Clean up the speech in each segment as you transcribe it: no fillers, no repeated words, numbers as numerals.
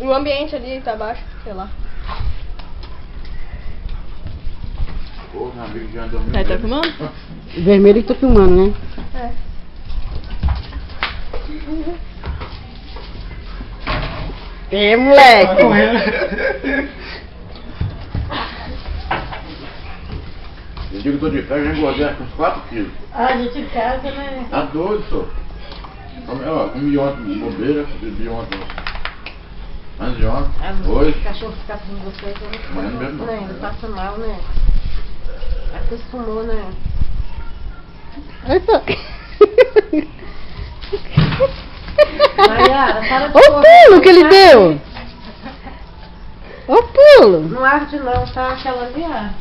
O ambiente ali tá abaixo, sei lá. Porra, amigo, já andou muito. Aí, tá filmando? Vermelho que tô filmando, né? É. É, moleque. Eu digo que tô de férias, já engordei uns 4 quilos. Ah, a gente em casa, né? Tá doido, só. Comi ontem bobeira, bebi ontem. Antes de ontem. Hoje. O cachorro ficar com vocês, eu Amanhã não bebo, não. né? Ele passa mal, né? Acostumou, né? Eita. Maiara, para de Ô pulo que ele deu! Ô pulo! Não arde não, tá? Aquela ali arde.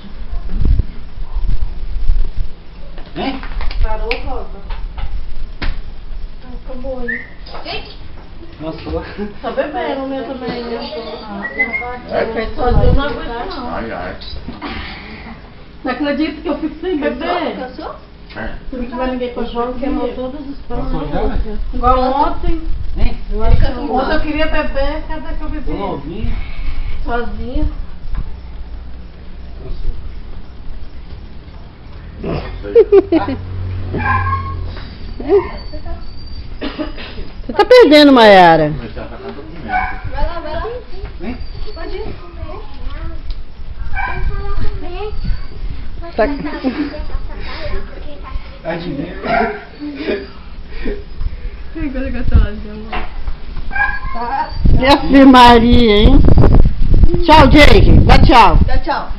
Hein? Parou, volta. Acabou aí. Nossa. Tá bebendo, né, também, né? É? Sozinho não aguenta não. Ai, ai. Não acredito que eu fico sem beber. Cansou? É. Se não tiver ninguém com João, queimou todos os pães. já? Igual ontem. Hein? Ontem eu queria beber, cadê que eu bebi? Novinho. Sozinha. Você tá perdendo, Maiara. Começar a tacar do pimenta. Vai lá, vai lá. Hein? Pode ir. Tá de dentro. Que coisa gostosa, amor. Ave Maria, hein? Tchau, Jake. Dá tchau. Tchau, tchau.